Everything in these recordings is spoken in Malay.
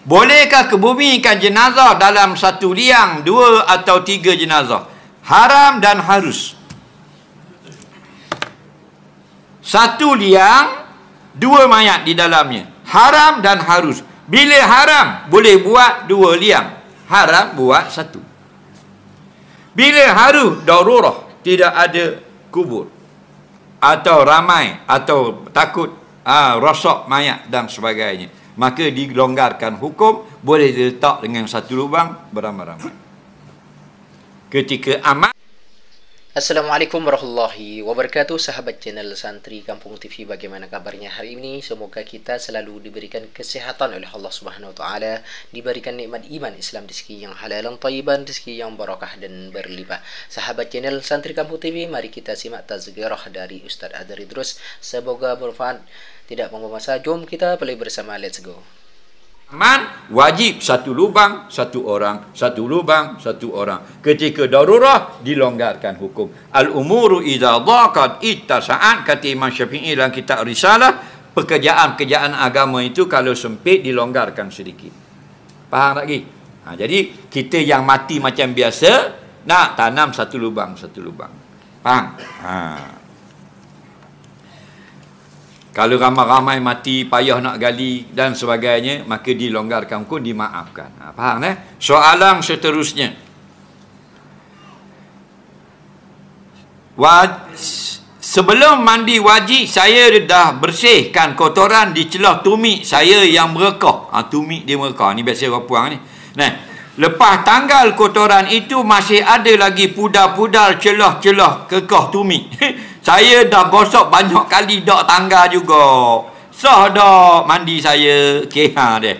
Bolehkah kebumikan jenazah dalam satu liang, 2 atau 3 jenazah? Haram dan harus. Satu liang, 2 mayat di dalamnya. Haram dan harus. Bila haram, boleh buat 2 liang. Haram buat 1. Bila harus, darurah, tidak ada kubur, atau ramai, atau takut rosak mayat dan sebagainya, maka dilonggarkan hukum, boleh diletak dengan satu lubang beramai-ramai. Ketika aman. Assalamualaikum warahmatullahi wabarakatuh. Sahabat channel Santri Kampung TV, bagaimana kabarnya hari ini? Semoga kita selalu diberikan kesehatan oleh Allah Subhanahu wa taala, diberikan nikmat iman Islam, rezeki yang halal dan thayyiban, rezeki yang barakah dan berlimpah. Sahabat channel Santri Kampung TV, mari kita simak tazkirah dari Ustaz Adar Idrus. Semoga bermanfaat. Tidak membuang masa, jom kita play bersama. Let's go. Aman, wajib satu lubang, satu orang, satu lubang, satu orang. Ketika darurah, dilonggarkan hukum. Al-umuru idza dhaqat ittasa'at, kata Imam Syafi'i dalam kitab Risalah. Pekerjaan-pekerjaan agama itu kalau sempit, dilonggarkan sedikit. Faham lagi? Jadi kita yang mati macam biasa, nak tanam satu lubang, satu lubang. Faham? Kalau ramai-ramai mati, payah nak gali dan sebagainya, maka dilonggarkan hukum, dimaafkan. Faham Soalan seterusnya. Sebelum mandi wajib, saya dah bersihkan kotoran di celah tumit saya yang merekah. Tumit dia merekah. Ni biasa orang puang ni. Lepas tanggal kotoran itu, masih ada lagi pudar-pudar celah-celah kekah tumit. Saya dah gosok banyak kali, dak tangga juga. Sah dak mandi saya. Okey, dia.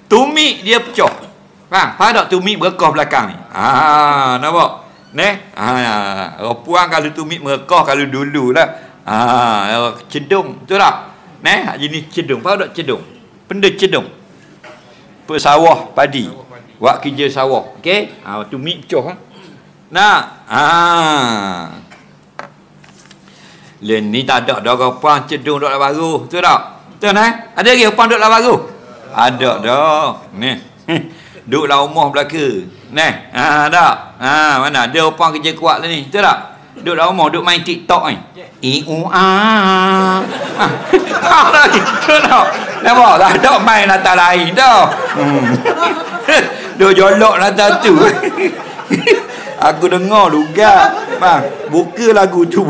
Tumit dia pecah. Faham tak tumit merekah belakang ni? Nampak? Orang puang kalau tumit merekah kalau dululah. Cedung, betul tak? Jenis cedung. Faham tak cedung? Benda cedung. Pesawah padi. Buat kerja sawah. Okey? Tumit pecah. Len ni tak ada orang puang cedung dok baru, betul tak? Betul Ada lagi puang dok baru? Ada dah. Duk dalam rumah belaka. Tak? Mana ada puang kerja kuat lah ni, betul tak? Duk dalam rumah, duk main TikTok ni. Tak lagi, betul tak? Nampak? Tak ada main latar lain dah. Duk jolok latar tu. Aku dengar juga. Buka lagu tu.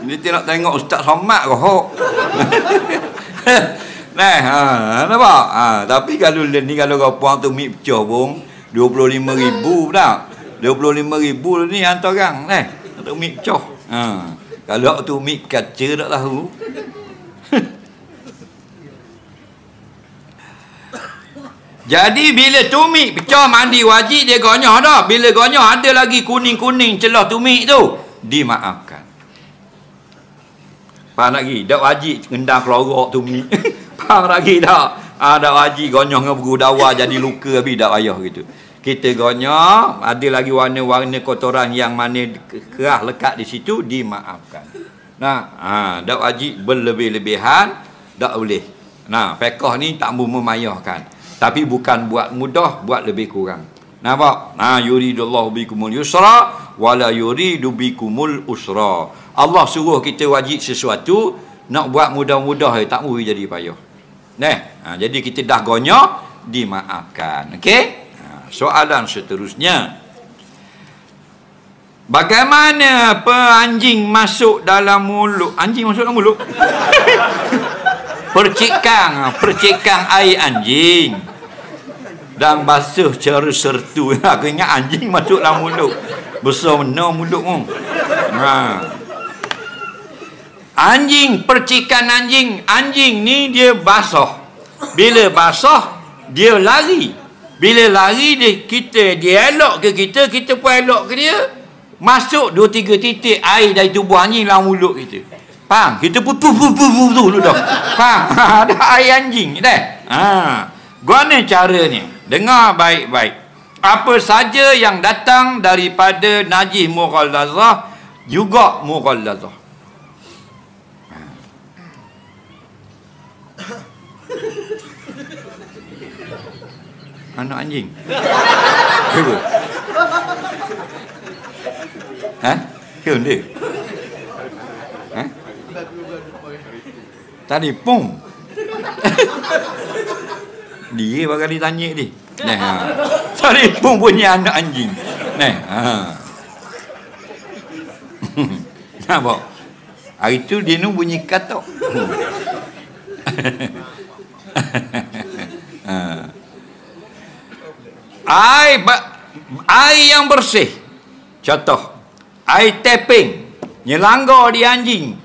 Dia nak tengok Ustaz Somad kau. Nampak? Tapi kalau ni, kalau kau puang tu mik pecah pun 25,000 tak? 25,000 ni hantar orang. Tu mik pecah. Kalau tu mik kaca tak tahu. Jadi bila tumit pecah, mandi wajib, dia gonyah dah. Bila gonyah ada lagi kuning-kuning celah tumit tu, dimaafkan. Faham lagi? Tak wajib ngendang kelorak tumit. Faham lagi tak? Tak wajib gonyah dengan bergudawa jadi luka habis, tak payah gitu. Kita gonyah, ada lagi warna-warna kotoran yang mana kerah lekat di situ, dimaafkan. Tak wajib berlebih-lebihan, tak boleh. Fiqh ni tak memayahkan. Tapi bukan buat mudah, buat lebih kurang. Nampak? Yuridullahu bikumul yusra wala yuridu bikumul usra. Allah suruh kita wajib sesuatu, nak buat mudah-mudah tak boleh jadi payah. Jadi kita dah gonyah, dimaafkan. Okey? Soalan seterusnya. Bagaimana anjing masuk dalam mulut? Anjing masuk dalam mulut? Percikan air anjing dan basuh cara sertu. Aku ingat anjing masuk dalam mulut. Besar mana mulut mu? Anjing, percikan anjing. Anjing ni dia basah. Bila basah, dia lari. Bila lari, dia elok ke kita, kita pun elok ke dia. Masuk 2-3 titik air dari tubuh anjing dalam mulut kita. Faham? Kita pun dulu dah. Faham? Ada air anjing dah. Guna caranya. Dengar baik-baik. Apa saja yang datang daripada najis mughallazah juga mughallazah. Anak anjing. Ke? Ha? Ke dia? Ha? Tadi pung. Dia bakal ditanya dia. Nah, ha. Tadi pung punya anak anjing. Nah, ha. Nampak? Hari tu dia nu bunyi katok. Air yang bersih. Contoh, air tapping nyelanggar di anjing,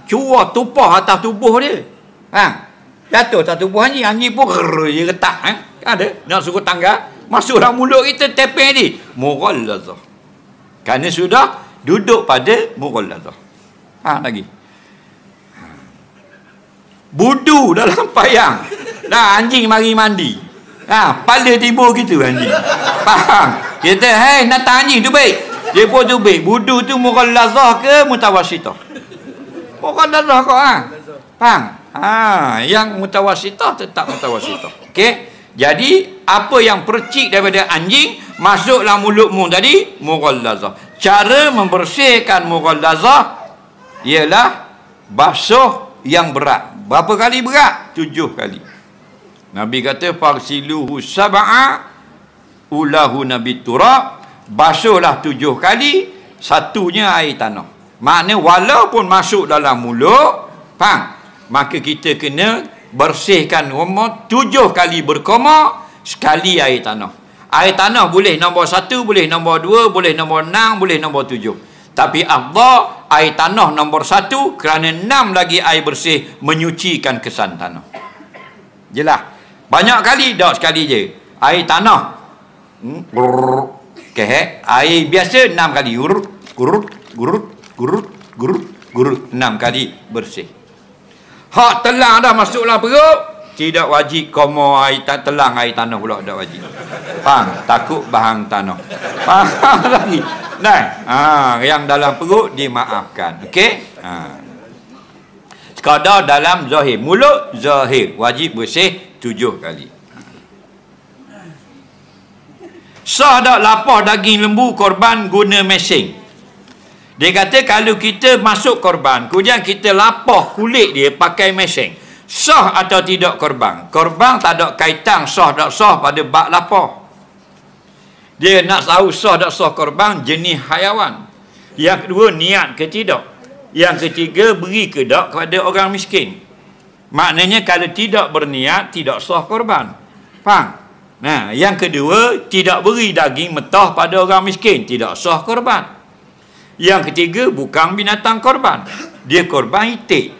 curah tumpah atas tubuh dia. Jatuh atas tubuh anjing, anjing pun dia retak. Ada nak suruh tangga masuk dalam mulut kita, tapping ni mughallazah. Kerana sudah duduk pada mughallazah. Lagi budu dalam payang. Dah anjing mari mandi. Pala timbul gitu anjing. Faham? Kita natang anjing tu baik. Dia pun tu baik. Budu tu mughallazah ke mutawassithah? Mughallazah kau Faham? Yang mutawassithah tetap mutawassithah. Okey? Jadi apa yang percik daripada anjing masuk dalam mulutmu tadi mughallazah. Cara membersihkan mughallazah ialah basuh yang berat. Berapa kali berat? 7 kali. Nabi kata fagsiluhu sab'a ulahu nabi turab. Basuhlah 7 kali, satunya air tanah. Maknanya walaupun masuk dalam mulut, faham? Maka kita kena bersihkan rumah 7 kali berkoma, sekali air tanah. Air tanah boleh nombor 1, boleh nombor 2, boleh nombor 6, boleh nombor 7. Tapi afdal air tanah nombor 1 kerana 6 lagi air bersih menyucikan kesan tanah. Jelas? Banyak kali tak sekali je. Air tanah. Air biasa 6 kali. Gurut, gurut, gurut, gurut, gurut, gurut. 6 kali bersih. Hak telang dah masuk dalam perut, tidak wajib koma air telang air tanah pula tak wajib. Faham? Takut bahang tanah. Faham lagi? Nah, yang dalam perut dimaafkan. Okey? Sekadar dalam zahir. Mulut zahir wajib bersih 7 kali. Sah tak lapah daging lembu korban guna mesin? Dia kata kalau kita masuk korban, kemudian kita lapah kulit dia pakai mesin, sah atau tidak korban? Korban tak ada kaitan sah tak sah pada bab lapah. Dia nak tahu sah tak sah korban jenis haiwan. Yang kedua, niat ke tidak. Yang ketiga, beri ke tak kepada orang miskin. Maknanya kalau tidak berniat, tidak sah korban. Faham? Nah, yang kedua, tidak beri daging mentah pada orang miskin, tidak sah korban. Yang ketiga, bukan binatang korban, dia korban itik.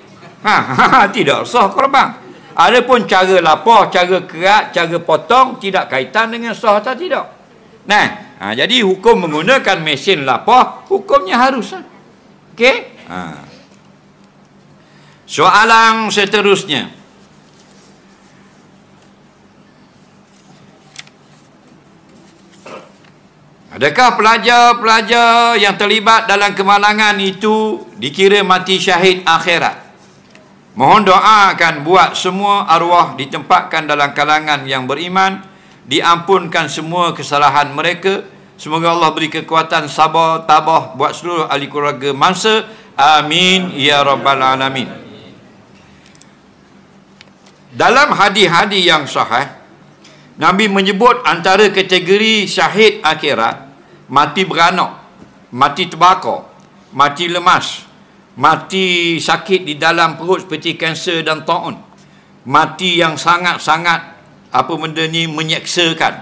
Tidak sah korban. Adapun cara lapar, cara kerat, cara potong tidak kaitan dengan sah atau tidak. Jadi hukum menggunakan mesin lapar hukumnya harus. Okey? Soalan seterusnya. Adakah pelajar-pelajar yang terlibat dalam kemalangan itu dikira mati syahid akhirat? Mohon doakan buat semua arwah ditempatkan dalam kalangan yang beriman, diampunkan semua kesalahan mereka. Semoga Allah beri kekuatan sabar, tabah buat seluruh ahli keluarga mangsa. Amin ya rabbal alamin. Dalam hadis-hadis yang sahih, Nabi menyebut antara kategori syahid akhirat, mati beranak, mati terbakar, mati lemas, mati sakit di dalam perut seperti kanser dan taun, mati yang sangat-sangat menyeksakan,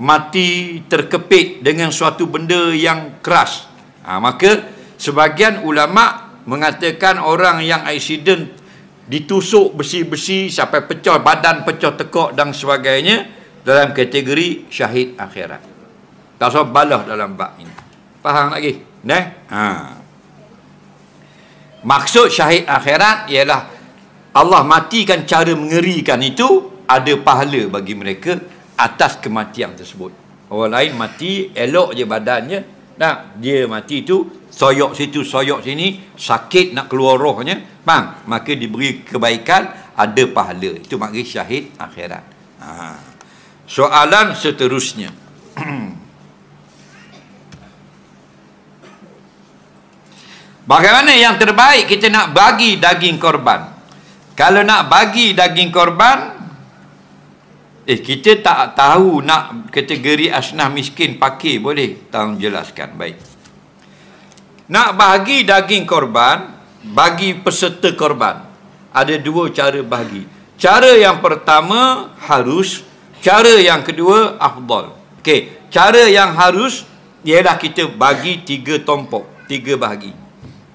mati terkepit dengan suatu benda yang keras. Maka sebagian ulama mengatakan orang yang aksiden ditusuk besi-besi sampai pecah badan, pecah tekak dan sebagainya dalam kategori syahid akhirat. Tak usah balah dalam bab ini. Faham lagi? Maksud syahid akhirat ialah Allah matikan cara mengerikan itu, ada pahala bagi mereka atas kematian tersebut. Orang lain mati elok je badannya, dia mati tu soyok situ soyok sini, sakit nak keluar rohnya, maka diberi kebaikan, ada pahala. Itu maknanya syahid akhirat. Soalan seterusnya. Bagaimana yang terbaik kita nak bagi daging korban? Kalau nak bagi daging korban, kita tak tahu nak kategori asnaf miskin pakai, boleh tolong jelaskan. Baik. Nak bagi daging korban, bagi peserta korban, ada dua cara bagi. Cara yang pertama harus, cara yang kedua afdal. Okey, cara yang harus ialah kita bagi 3 tompok, 3 bahagi.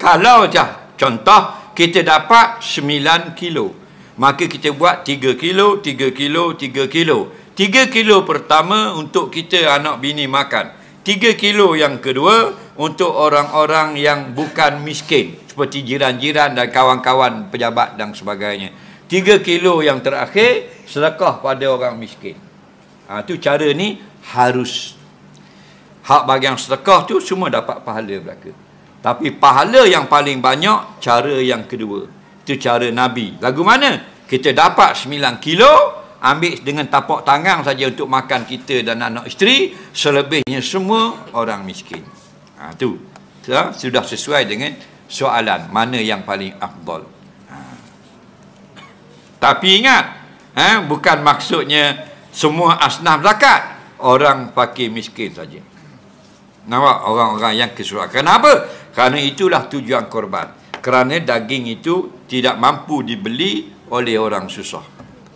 Kalau contoh kita dapat 9 kilo, maka kita buat 3 kilo, 3 kilo, 3 kilo. 3 kilo pertama untuk kita anak bini makan. 3 kilo yang kedua untuk orang-orang yang bukan miskin, seperti jiran-jiran dan kawan-kawan pejabat dan sebagainya. 3 kilo yang terakhir sedekah pada orang miskin. Itu cara ni harus. Hak bagian sedekah tu semua dapat pahala belaka. Tapi pahala yang paling banyak cara yang kedua. Itu cara Nabi. Lagu mana? Kita dapat 9 kilo, ambil dengan tapak tangan saja untuk makan kita dan anak isteri, selebihnya semua orang miskin. Itu sudah sesuai dengan soalan mana yang paling afdal. Tapi ingat, bukan maksudnya semua asnaf zakat, orang fakir miskin saja. Nampak? Orang-orang yang kesusahan. Kenapa? Kerana itulah tujuan korban. Kerana daging itu tidak mampu dibeli oleh orang susah.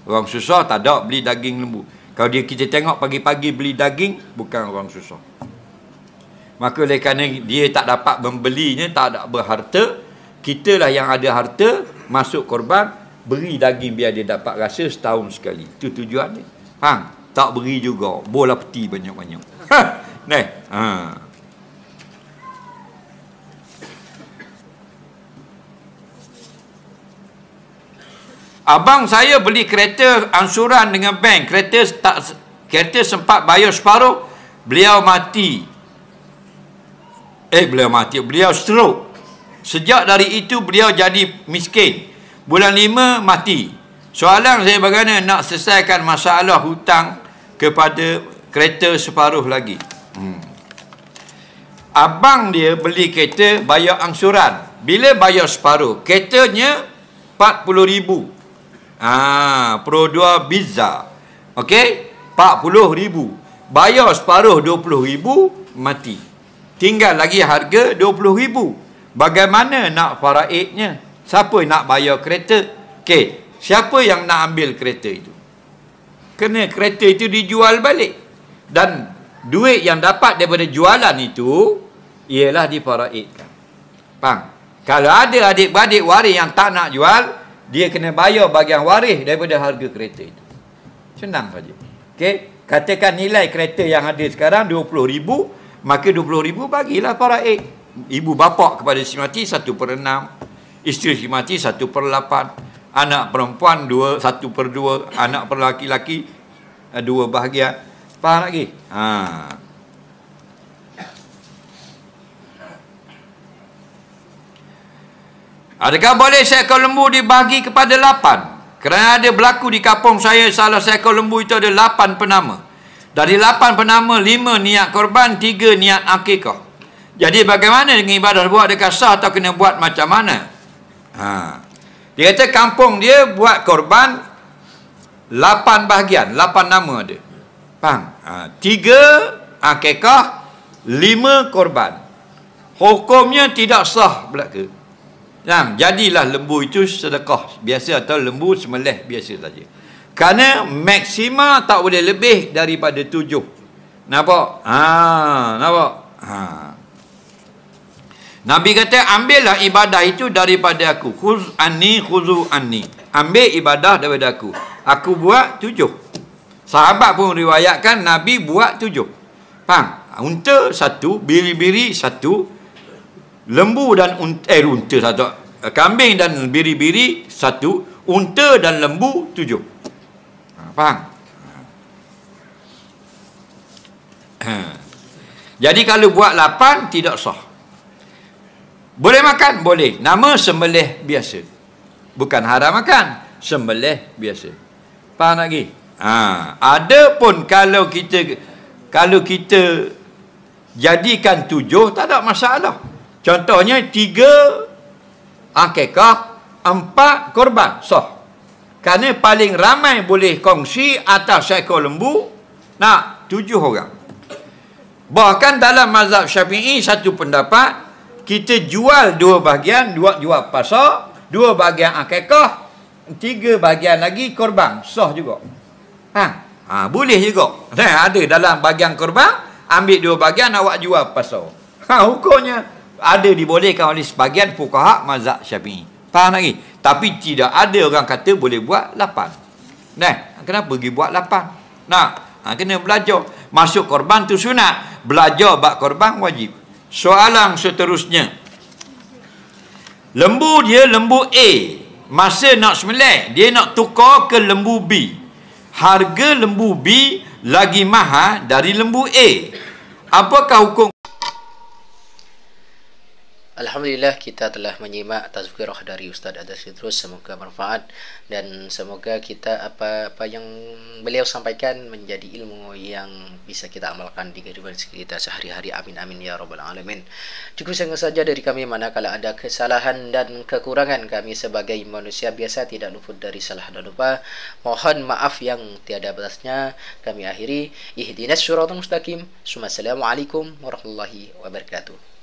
Orang susah tak ada beli daging lembu. Kalau kita tengok pagi-pagi beli daging, bukan orang susah. Maka oleh kerana dia tak dapat membelinya, tak ada berharta, kitalah yang ada harta, masuk korban, beri daging biar dia dapat rasa setahun sekali. Itu tujuan dia. Tak beri juga. Bola peti banyak-banyak. Abang saya beli kereta ansuran dengan bank. Kereta sempat bayar separuh, beliau mati. Beliau stroke. Sejak dari itu beliau jadi miskin. Bulan 5 mati. Soalan saya bagaimana nak selesaikan masalah hutang kepada kereta separuh lagi. Abang dia beli kereta bayar angsuran. Bila bayar separuh, keretanya 40,000. Pro 2 Bizza. Okey, 40,000. Bayar separuh 20,000, mati. Tinggal lagi harga 20,000. Bagaimana nak faraidnya? Siapa nak bayar kereta? Okey, siapa yang nak ambil kereta itu? Kena kereta itu dijual balik. Dan duit yang dapat daripada jualan itu ialah difaraidkan. Faham? Kalau ada adik-beradik waris yang tak nak jual, dia kena bayar bahagian waris daripada harga kereta itu. Senang saja. Okey, katakan nilai kereta yang ada sekarang 20,000, maka 20,000 bagilah faraid. Ibu bapa kepada si mati 1/6, isteri si mati 1/8, anak perempuan 1/2, anak lelaki 2 bahagian. Faham lagi? Adakah boleh seekor lembu dibagi kepada 8? Kerana ada berlaku di kampung saya, salah seekor lembu itu ada 8 penama. Dari 8 penama, 5 niat korban, 3 niat akikah. Jadi bagaimana dengan ibadah buat? Adakah sah atau kena buat macam mana? Dia kata kampung dia buat korban 8 bahagian, 8 nama ada. Faham? 3 akikah, 5 korban. Hukumnya tidak sah belaka. Jadilah lembu itu sedekah biasa atau lembu sembelih biasa saja. Kerana maksima tak boleh lebih daripada 7. Nampak? Nampak? Nabi kata, ambillah ibadah itu daripada aku. Khuz anni khuzu anni. Ambil ibadah daripada aku. Aku buat 7. Sahabat pun riwayatkan Nabi buat 7. Faham? Unta 1, biri-biri 1, lembu dan unta 1, kambing dan biri-biri 1, unta dan lembu 7. Faham? Jadi kalau buat 8 tidak sah. Boleh makan? Boleh. Nama sembelih biasa. Bukan haram makan, sembelih biasa. Faham lagi? Ada pun kalau kita jadikan 7 tak ada masalah. Contohnya 3 akikah, 4 korban sah. Kerana paling ramai boleh kongsi atas seekor lembu nak 7 orang. Bahkan dalam mazhab Syafi'i satu pendapat, kita jual 2 bahagian, jual pasar, 2 bahagian akikah, 3 bahagian lagi korban sah juga. Boleh juga. Ada dalam bahagian korban, ambil 2 bahagian awak jual pasar. Hukumnya ada dibolehkan oleh sebahagian fuqaha mazhab Syafi'i. Faham lagi? Tapi tidak ada orang kata boleh buat 8. Kenapa pergi buat 8? Kena belajar. Masuk korban tu sunat, belajar bab korban wajib. Soalan seterusnya. Lembu A. Masa nak sembelih, dia nak tukar ke lembu B. Harga lembu B lagi mahal dari lembu A. Apakah hukum? Alhamdulillah, kita telah menyimak tazkirah dari Ustaz Adel Idrus. Semoga bermanfaat dan semoga kita apa yang beliau sampaikan menjadi ilmu yang bisa kita amalkan di kehidupan kita sehari-hari. Amin amin ya rabbal alamin. Cukup sangat saja dari kami, manakala ada kesalahan dan kekurangan, kami sebagai manusia biasa tidak luput dari salah dan lupa. Mohon maaf yang tiada batasnya. Kami akhiri, ihdinas siratal mustaqim. Assalamualaikum warahmatullahi wabarakatuh.